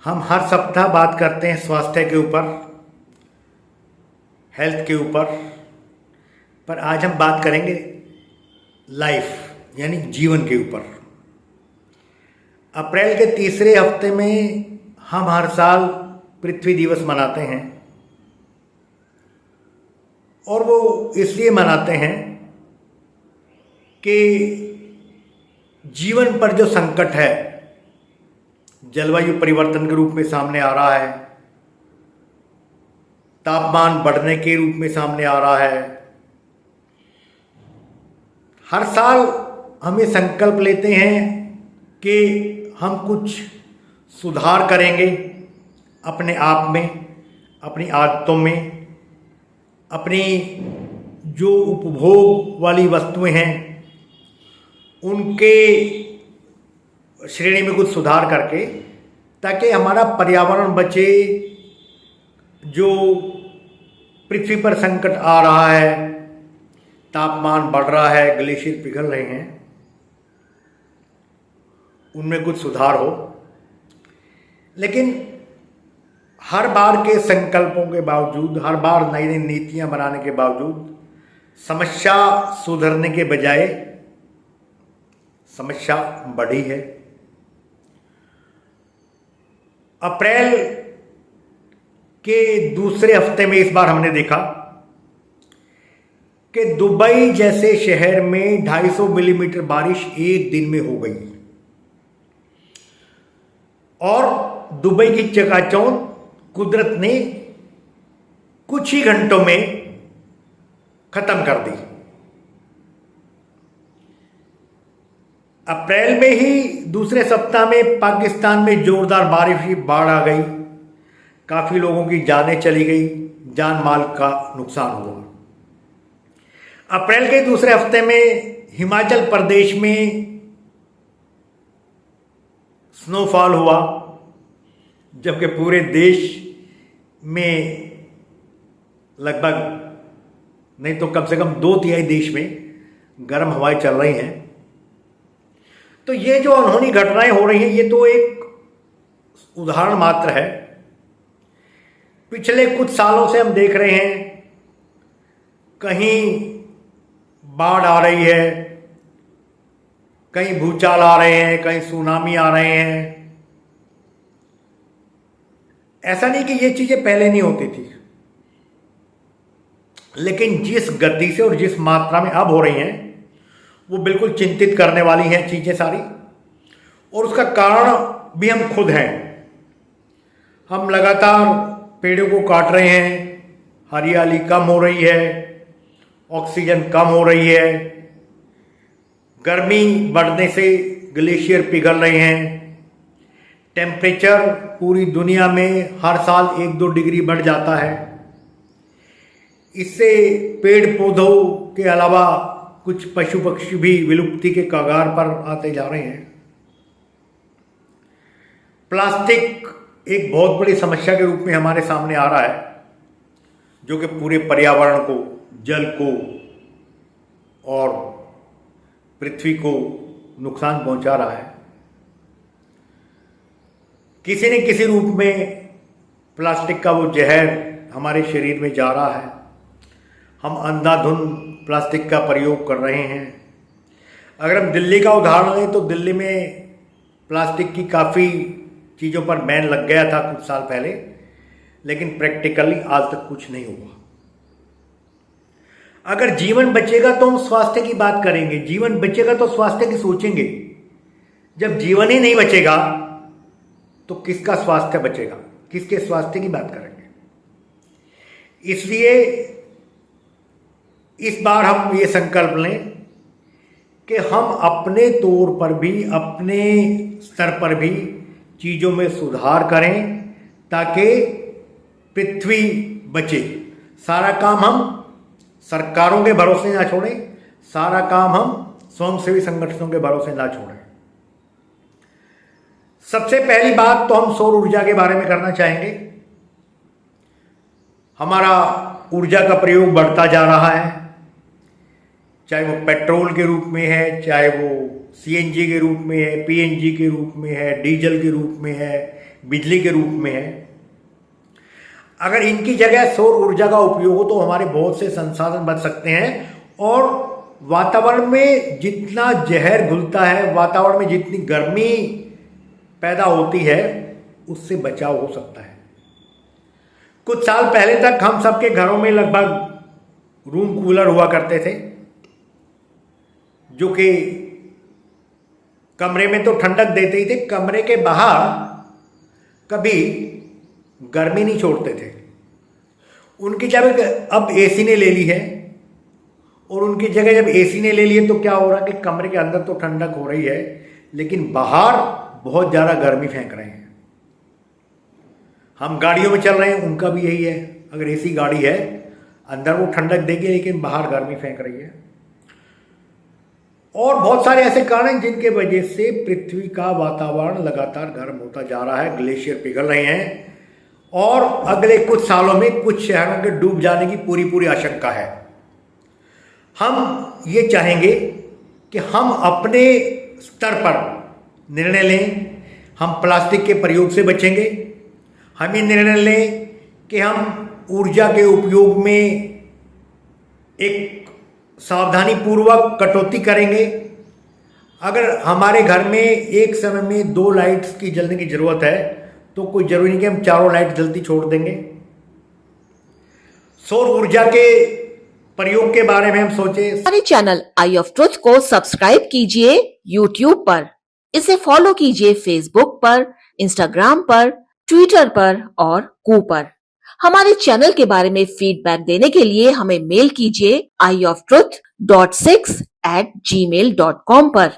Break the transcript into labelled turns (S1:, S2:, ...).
S1: हम हर सप्ताह बात करते हैं स्वास्थ्य के ऊपर, हेल्थ के ऊपर। पर आज हम बात करेंगे लाइफ यानी जीवन के ऊपर। अप्रैल के तीसरे हफ्ते में हम हर साल पृथ्वी दिवस मनाते हैं और वो इसलिए मनाते हैं कि जीवन पर जो संकट है, जलवायु परिवर्तन के रूप में सामने आ रहा है, तापमान बढ़ने के रूप में सामने आ रहा है। हर साल हम ये संकल्प लेते हैं कि हम कुछ सुधार करेंगे अपने आप में, अपनी आदतों में, अपनी जो उपभोग वाली वस्तुएं हैं उनके श्रेणी में कुछ सुधार करके, ताकि हमारा पर्यावरण बचे। जो पृथ्वी पर संकट आ रहा है, तापमान बढ़ रहा है, ग्लेशियर पिघल रहे हैं, उनमें कुछ सुधार हो। लेकिन हर बार के संकल्पों के बावजूद, हर बार नई नई नीतियां बनाने के बावजूद समस्या सुधरने के बजाय समस्या बढ़ी है। अप्रैल के दूसरे हफ्ते में इस बार हमने देखा कि दुबई जैसे शहर में 250 मिलीमीटर बारिश एक दिन में हो गई और दुबई की चकाचौंध कुदरत ने कुछ ही घंटों में खत्म कर दी। अप्रैल में ही दूसरे सप्ताह में पाकिस्तान में जोरदार बारिश की बाढ़ आ गई, काफ़ी लोगों की जानें चली गई, जान माल का नुकसान हुआ। अप्रैल के दूसरे हफ्ते में हिमाचल प्रदेश में स्नोफॉल हुआ, जबकि पूरे देश में लगभग नहीं तो कम से कम 2/3 देश में गर्म हवाएं चल रही हैं। तो ये जो अनहोनी घटनाएं हो रही हैं, ये तो एक उदाहरण मात्र है। पिछले कुछ सालों से हम देख रहे हैं, कहीं बाढ़ आ रही है, कहीं भूचाल आ रहे हैं, कहीं सुनामी आ रहे हैं। ऐसा नहीं कि ये चीजें पहले नहीं होती थी, लेकिन जिस गति से और जिस मात्रा में अब हो रही हैं वो बिल्कुल चिंतित करने वाली हैं चीजें सारी। और उसका कारण भी हम खुद हैं। हम लगातार पेड़ों को काट रहे हैं, हरियाली कम हो रही है, ऑक्सीजन कम हो रही है, गर्मी बढ़ने से ग्लेशियर पिघल रहे हैं, टेम्परेचर पूरी दुनिया में हर साल 1-2 डिग्री बढ़ जाता है। इससे पेड़ पौधों के अलावा कुछ पशु पक्षी भी विलुप्ति के कगार पर आते जा रहे हैं। प्लास्टिक एक बहुत बड़ी समस्या के रूप में हमारे सामने आ रहा है, जो कि पूरे पर्यावरण को, जल को और पृथ्वी को नुकसान पहुंचा रहा है। किसी न किसी रूप में प्लास्टिक का वो जहर हमारे शरीर में जा रहा है। हम अंधाधुंध प्लास्टिक का प्रयोग कर रहे हैं। अगर हम दिल्ली का उदाहरण लें तो दिल्ली में प्लास्टिक की काफ़ी चीज़ों पर बैन लग गया था कुछ साल पहले, लेकिन प्रैक्टिकली आज तक कुछ नहीं हुआ। अगर जीवन बचेगा तो हम स्वास्थ्य की बात करेंगे, जीवन बचेगा तो स्वास्थ्य की सोचेंगे। जब जीवन ही नहीं बचेगा तो किसका स्वास्थ्य बचेगा, किसके स्वास्थ्य की बात करेंगे। इसलिए इस बार हम ये संकल्प लें कि हम अपने तौर पर भी, अपने स्तर पर भी चीज़ों में सुधार करें ताकि पृथ्वी बचे। सारा काम हम सरकारों के भरोसे ना छोड़ें, सारा काम हम स्वयंसेवी संगठनों के भरोसे ना छोड़ें। सबसे पहली बात तो हम सौर ऊर्जा के बारे में करना चाहेंगे। हमारा ऊर्जा का प्रयोग बढ़ता जा रहा है, चाहे वो पेट्रोल के रूप में है, चाहे वो सीएनजी के रूप में है, पीएनजी के रूप में है, डीजल के रूप में है, बिजली के रूप में है। अगर इनकी जगह सौर ऊर्जा का उपयोग हो तो हमारे बहुत से संसाधन बच सकते हैं और वातावरण में जितना जहर घुलता है, वातावरण में जितनी गर्मी पैदा होती है, उससे बचाव हो सकता है। कुछ साल पहले तक हम सबके घरों में लगभग रूम कूलर हुआ करते थे, जो कि कमरे में तो ठंडक देते ही थे, कमरे के बाहर कभी गर्मी नहीं छोड़ते थे। उनकी जगह अब एसी ने ले ली है, और उनकी जगह जब एसी ने ले ली है तो क्या हो रहा है कि कमरे के अंदर तो ठंडक हो रही है, लेकिन बाहर बहुत ज़्यादा गर्मी फेंक रहे हैं। हम गाड़ियों में चल रहे हैं, उनका भी यही है। अगर एसी गाड़ी है, अंदर वो ठंडक देगी लेकिन बाहर गर्मी फेंक रही है। और बहुत सारे ऐसे कारण हैं जिनके वजह से पृथ्वी का वातावरण लगातार गर्म होता जा रहा है। ग्लेशियर पिघल रहे हैं और अगले कुछ सालों में कुछ शहरों के डूब जाने की पूरी आशंका है। हम ये चाहेंगे कि हम अपने स्तर पर निर्णय लें, हम प्लास्टिक के प्रयोग से बचेंगे। हम ये निर्णय लें कि हम ऊर्जा के उपयोग में एक सावधानी पूर्वक कटौती करेंगे। अगर हमारे घर में एक समय में 2 लाइट्स की जलने की ज़रूरत है तो कोई ज़रूरी नहीं कि हम चारों लाइट जलती छोड़ देंगे। सौर ऊर्जा के प्रयोग के बारे में हम सोचे।
S2: हमारे चैनल आई ऑफ ट्रुथ को सब्सक्राइब कीजिए YouTube पर, इसे फॉलो कीजिए Facebook पर, Instagram पर, Twitter पर और कू पर। हमारे चैनल के बारे में फीडबैक देने के लिए हमें मेल कीजिए ioftruth.6@gmail.com पर।